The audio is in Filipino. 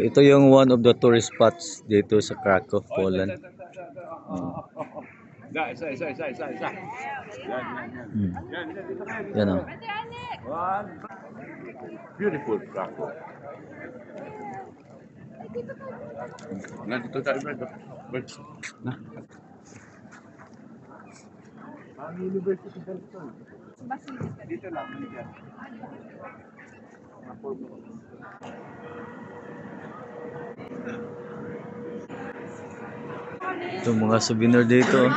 Ito yung one of the tourist spots dito sa Krakow, Poland. Isa. Hmm. Yan o. Beautiful Krakow. Nandito tayo, Brad. Na. Ang University Boston. Dito lang, dito. Itong mga souvenir dito.